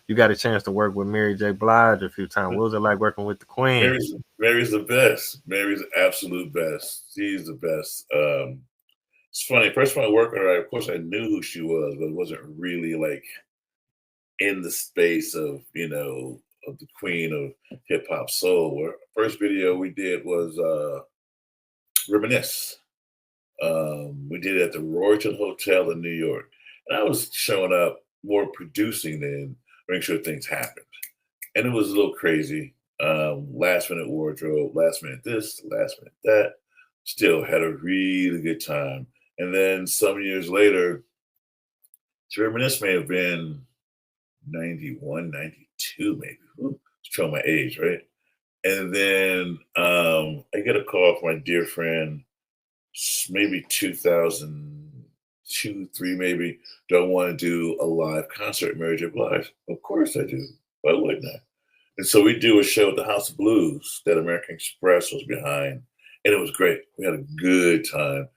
you got a chance to work with Mary J. Blige a few times. What was it like working with the Queen? Mary's the best. Mary's the absolute best. She's the best. It's funny. First time I worked with her, of course, I knew who she was, but it wasn't really like in the space of of the queen of hip hop soul. Our first video we did was Reminisce. We did it at the Royalton Hotel in New York, and I was showing up more producing than making sure things happened, and it was a little crazy. Last minute wardrobe, last minute this, last minute that. Still had a really good time. And then some years later, to Reminisce may have been 91, 92, maybe. Ooh, showing my age, right? And then I get a call from my dear friend, maybe 2002, 3 maybe. Do I want to do a live concert at Mary J. Blige? Of course I do. Why wouldn't I? And so we do a show at the House of Blues that American Express was behind, and it was great. We had a good time.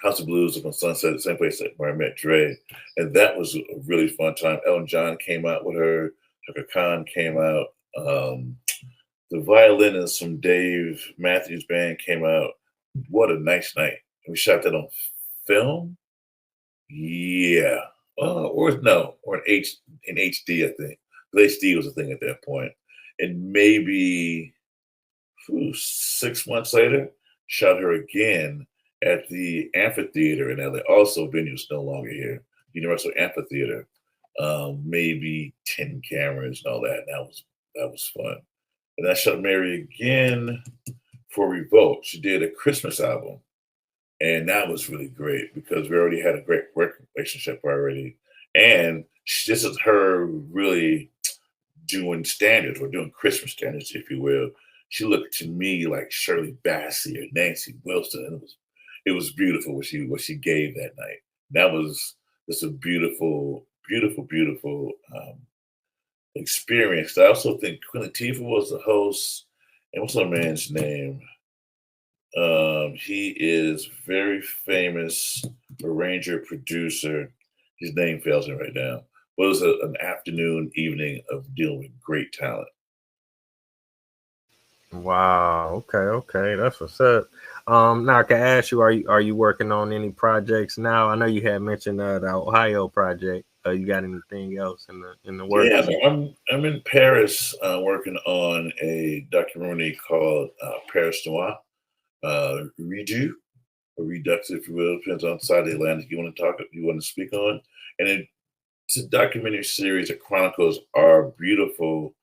House of Blues up on Sunset, the same place where I met Dre, and that was a really fun time. Elton John came out with her. Chaka Khan came out. The violinist from Dave Matthews Band came out. What a nice night! We shot that on film. Yeah. Or no, or in HD, I think. The HD was a thing at that point. And maybe 6 months later, shot her again at the amphitheater in LA. Also, venue's no longer here. Universal Amphitheater. Maybe 10 cameras and all that. And that was fun. And I shot Mary again for Revolt. She did a Christmas album. And that was really great because we already had a great work relationship already. And this is her really doing standards or doing Christmas standards, if you will. She looked to me like Shirley Bassey or Nancy Wilson. And it was beautiful what she gave that night. That was just a beautiful, beautiful, beautiful experience. I also think Queen Latifah was the host. And what's that man's name? He is very famous arranger, producer. His name fails me right now. But it was an afternoon, evening of dealing with great talent. Wow. Okay. Okay. That's what's up. Now I can ask you: are you working on any projects now? I know you had mentioned the Ohio project. You got anything else in the Yeah, works? no, I'm in Paris working on a documentary called Paris Noir, Redo or Redux, if you will, depends on the side of the Atlantic you want to speak on. And it's a documentary series that chronicles our beautiful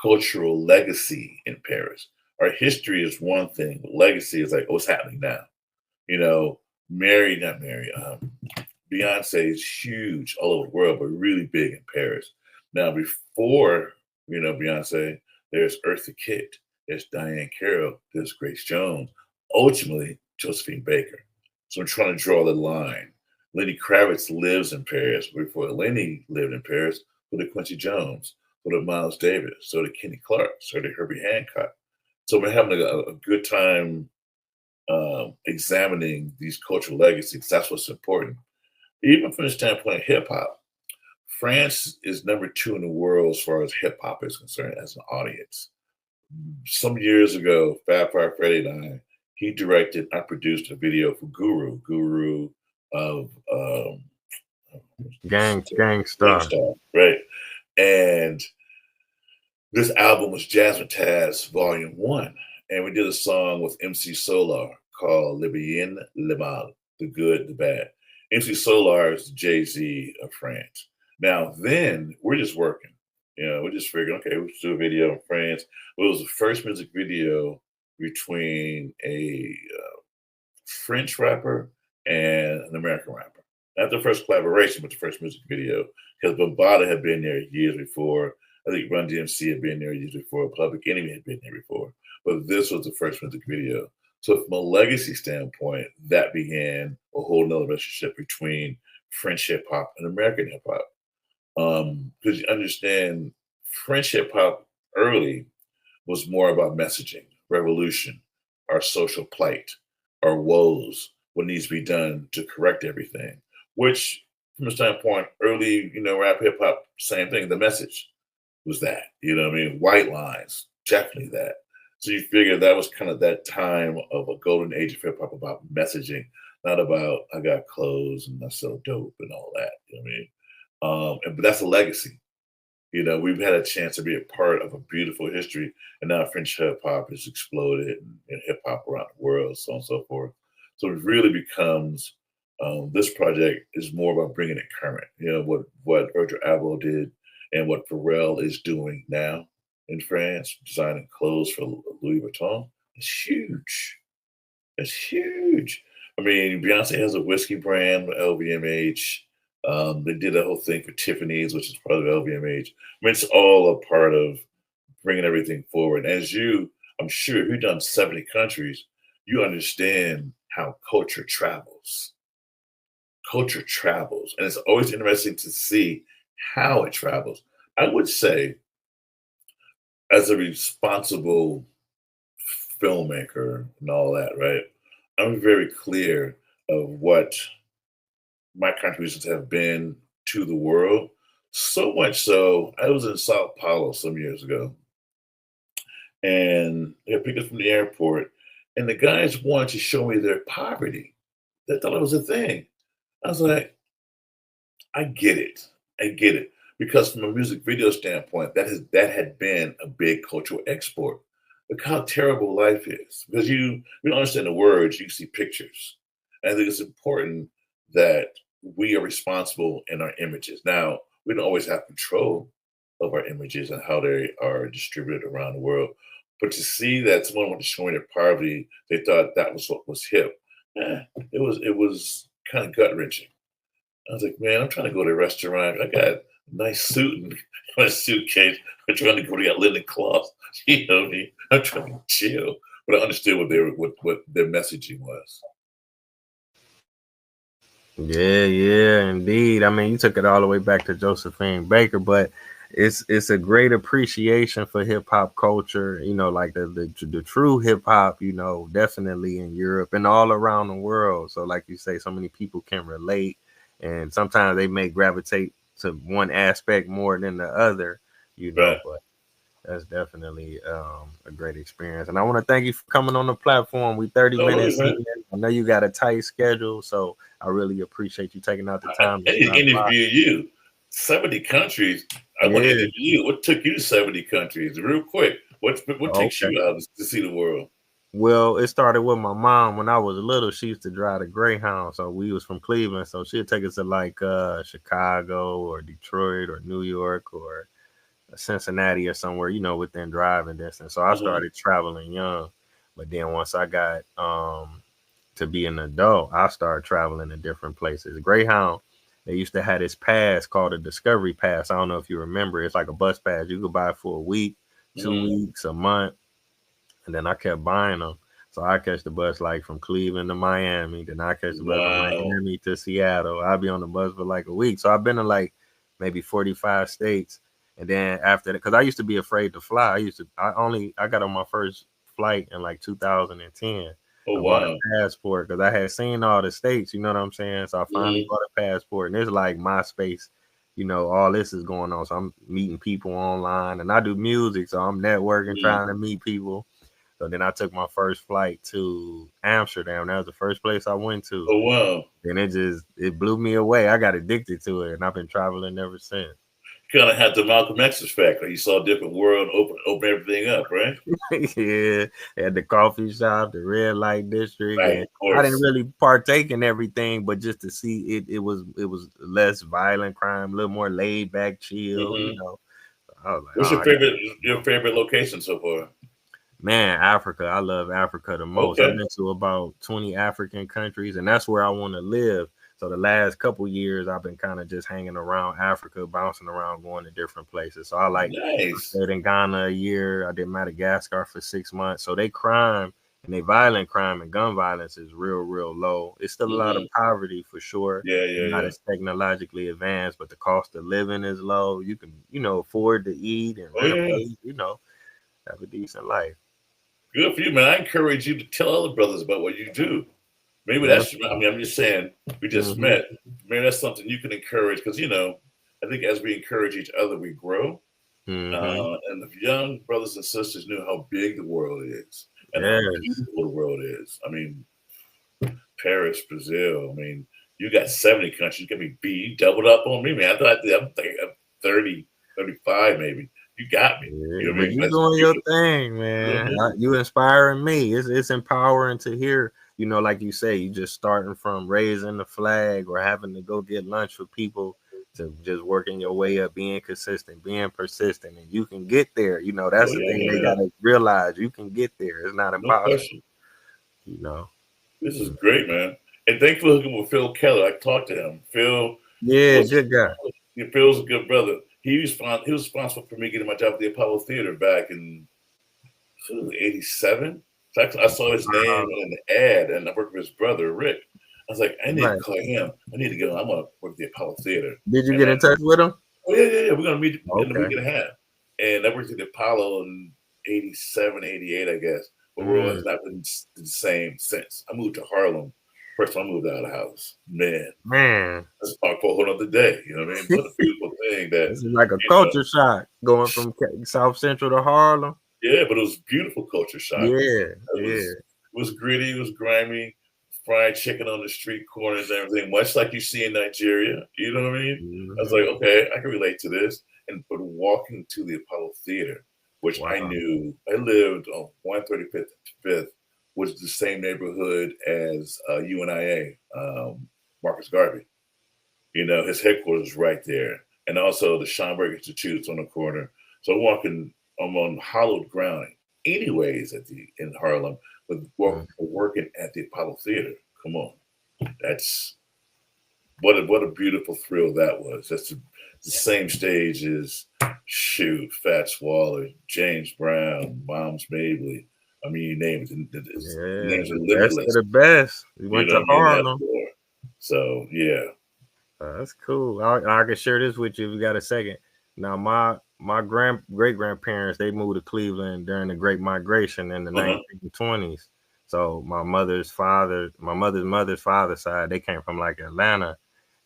cultural legacy in Paris. Our history is one thing, but legacy is like what's happening now. You know, not Mary, Beyonce is huge all over the world, but really big in Paris. Now, before Beyonce, there's Eartha Kitt, there's Diane Carroll, there's Grace Jones, ultimately Josephine Baker. So I'm trying to draw the line. Lenny Kravitz lives in Paris. Before Lenny lived in Paris, so did Quincy Jones, so did Miles Davis, so did Kenny Clark, so did Herbie Hancock. So we're having a good time examining these cultural legacies. That's what's important. Even from the standpoint of hip hop, France is number 2 in the world as far as hip hop is concerned as an audience. Some years ago, Fab Five Freddy and he directed, I produced a video for Guru of Gangstar. Gangstar, right? And this album was Jasmine Taz Volume 1. And we did a song with MC Solar called Le Bien, Le Mal, the good, the bad. MC Solar is Jay-Z of France. Now, then we're just working. We're just figuring, okay, we'll do a video in France. Well, it was the first music video between a French rapper and an American rapper. Not the first collaboration, but the first music video. Because Bombada had been there years before. I think Run DMC had been there years before. Public Enemy had been there before. But this was the first music video. So from a legacy standpoint, that began a whole nother relationship between French hip hop and American hip hop. Because you understand, French hip hop early was more about messaging, revolution, our social plight, our woes, what needs to be done to correct everything, which from a standpoint, early, rap hip hop, same thing. The message was that, what I mean? White lines, definitely that. So you figure that was kind of that time of a golden age of hip hop about messaging, not about I got clothes and I sell dope and all that. You know what I mean? But that's a legacy. We've had a chance to be a part of a beautiful history, and now French hip hop has exploded and hip hop around the world, so on and so forth. So it really becomes this project is more about bringing it current. What Erykah Badu did and what Pharrell is doing now in France, designing clothes for Louis Vuitton, is huge. It's huge. I mean, Beyonce has a whiskey brand with LVMH. They did a whole thing for Tiffany's, which is part of LVMH. I mean, it's all a part of bringing everything forward. I'm sure, if you've done 70 countries, you understand how culture travels. Culture travels, and it's always interesting to see how it travels. I would say, as a responsible filmmaker and all that, right? I'm very clear of what my contributions have been to the world. So much so, I was in Sao Paulo some years ago, and they picked us from the airport, and the guys wanted to show me their poverty. They thought it was a thing. I was like, I get it. I get it. Because from a music video standpoint, that had been a big cultural export. Look how terrible life is. Because we don't understand the words, you see pictures. And I think it's important that we are responsible in our images. Now, we don't always have control of our images and how they are distributed around the world. But to see that someone wanted to show their poverty, they thought that was what was hip. It was kind of gut wrenching. I was like, man, I'm trying to go to a restaurant. I got a nice suit and my suitcase. I'm trying to go to that linen cloth. You know what I mean? I'm trying to chill. But I understood what their messaging was. Yeah, yeah, indeed. I mean, you took it all the way back to Josephine Baker, but it's a great appreciation for hip hop culture. Like the true hip hop. Definitely in Europe and all around the world. So, like you say, so many people can relate, and sometimes they may gravitate to one aspect more than the other. Right. But that's definitely a great experience. And I want to thank you for coming on the platform. We 30 No worries, minutes in. man. I know you got a tight schedule, so I really appreciate you taking out the time to I need to stop by. interview you. 70 countries. I want to Yeah. interview you. What took you to 70 countries? Real quick. What takes Okay. you out to see the world? Well, it started with my mom when I was little. She used to drive the Greyhound, so we was from Cleveland, so she'd take us to like Chicago or Detroit or New York or Cincinnati or somewhere, within driving distance. So I Uh-huh. started traveling young, but then once I got to be an adult, I started traveling to different places. Greyhound, they used to have this pass called a Discovery Pass. I don't know if you remember. It's like a bus pass. You could buy it for a week, two Hmm. weeks, a month, and then I kept buying them. So I catch the bus like from Cleveland to Miami. Then I catch the bus from Wow. Miami to Seattle. I'll be on the bus for like a week. So I've been in like maybe 45 states. And then after that, because I used to be afraid to fly. I got on my first flight in like 2010. Oh, I bought a wow. passport because I had seen all the states, you know what I'm saying? So I finally Hmm. bought a passport, and it's like MySpace, all this is going on. So I'm meeting people online, and I do music, so I'm networking, Hmm. trying to meet people. So then I took my first flight to Amsterdam. That was the first place I went to. Oh, wow. And it blew me away. I got addicted to it, and I've been traveling ever since. Kind of had the Malcolm X effect. Like you saw a different world, open everything up, right? Yeah, at the coffee shop, the red light district, Right, and of I didn't course. really partake in everything, but just to see it, it was less violent crime, a little more laid back, chill. Hmm. I was like, oh, What's I got your favorite location so far? man, Africa. I love Africa the most. I've Okay, been to about 20 African countries, and that's where I want to live. So the last couple years, I've been kind of just hanging around Africa, bouncing around, going to different places. So I nice. stayed in Ghana a year. I did Madagascar for 6 months. So they crime and they violent crime and gun violence is real, real low. It's still a lot of Hmm. poverty for sure. Yeah, They're yeah, not yeah. as technologically advanced, but the cost of living is low. You can, afford to eat and Oh, rent a yeah. place, have a decent life. Good for you, man. I encourage you to tell other brothers about what you do. Maybe Yeah. that's. I mean, I'm just saying we just Mm-hmm. met. Maybe that's something you can encourage because I think as we encourage each other, we grow. Mm-hmm. And if young brothers and sisters knew how big the world is and how Yes. beautiful the world is, I mean, Paris, Brazil. I mean, you got 70 countries. You can be B. You doubled up on me, man. I'm thinking I'm 30, 35 maybe. You got me. You Yeah, know what I but mean? you That's doing your beautiful. thing, You know what I man. mean? You inspiring me. It's empowering to hear. Like you say, you just starting from raising the flag or having to go get lunch for people to just working your way up, being consistent, being persistent, and you can get there. Oh That's the yeah, thing yeah, they yeah. gotta realize. You can get there. It's not No impossible. question. You know. This is great, man. And thanks for hooking with Phil Keller. I talked to him. Phil Yeah, was good guy. Phil's a good brother. He was responsible for me getting my job at the Apollo Theater back in '87. So I saw his name in the ad, and I worked with his brother Rick. I was like, I need to Right. call him. I need to go. I'm gonna work at the Apollo Theater. Did you And get in touch with him? oh yeah, yeah, yeah. We're gonna meet in a week Okay. and a half. And I worked at the Apollo in '87, '88, I guess. But world Mm, has not been the same since. I moved to Harlem. First time I moved out of the house. Man, man, that's a whole other day. You know what I mean? What a beautiful thing that, this is like a you know, culture shock going from South Central to Harlem. yeah, but it was beautiful culture shock. Yeah, It yeah. was gritty, it was grimy, fried chicken on the street corners, and everything, much like you see in Nigeria. You know what I mean? I was Hmm. like, okay, I can relate to this. And but walking to the Apollo Theater, which I Wow. knew, I lived on 135th and 5th, which is the same neighborhood as UNIA, Marcus Garvey. His headquarters is right there, and also the Schomburg Institute is on the corner. So I'm on hallowed ground, anyways, in Harlem, but Mm. working at the Apollo Theater. Come on, that's what a beautiful thrill that was. That's the same stage as shoot, Fats Waller, James Brown, Moms Mabley. I mean, you name it. The Yeah, names are the best of limitless. the best. We You went know to what I mean? That Harlem. floor. So yeah. That's cool. I can share this with you if you got a second. Now, my great grandparents they moved to Cleveland during the Great Migration in the Uh huh. 1920s. So my mother's mother's father side, they came from like Atlanta,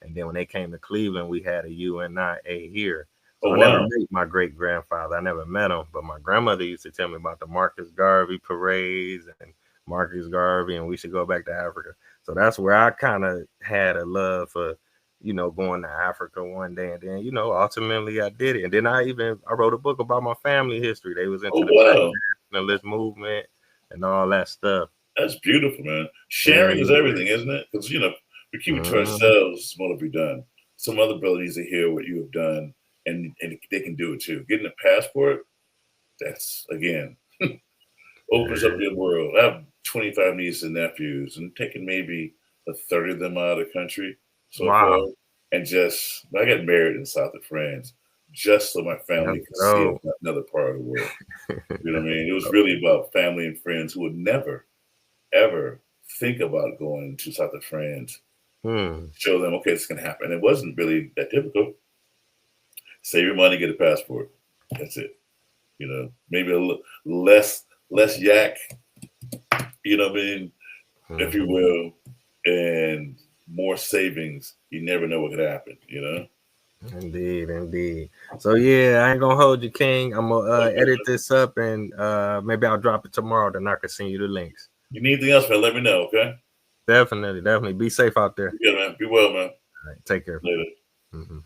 and then when they came to Cleveland, we had a UNIA here. So Oh I never wow. met my great grandfather. I never met him, but my grandmother used to tell me about the Marcus Garvey parades and Marcus Garvey, and we should go back to Africa. So that's where I kind of had a love for going to Africa one day, and then ultimately I did it, and then I wrote a book about my family history. They was Oh into the Black wow. nationalist movement and all that stuff. That's beautiful, man. Yeah, Sharing is yeah. everything, isn't it? Because we keep it to Mhm. ourselves. What have we done? Some other brother needs to hear what you have done, and they can do it too. Getting a passport, that's again opens up Yeah. your world. I have 25 nieces and nephews, and taking maybe a third of them out of the country so far. Wow, And I got married in the south of France just so my that's family could see dope. another part of the world. You know what I mean? It was really about family and friends who would never ever think about going to South of France, Hmm. show them, okay, this can happen. It wasn't really that difficult. Save your money, get a passport. That's it. Maybe less yak, what I mean, if you Hmm. will, and more savings. You never know what could happen. Indeed, indeed. So yeah, I ain't gonna hold you, King. I'm gonna edit this up, and maybe I'll drop it tomorrow. Then I can send you the links. You need anything else, man? Let me know, okay? Definitely, definitely. Be safe out there. Be good, man. Be well, man. All right, take care. Later. Mhm.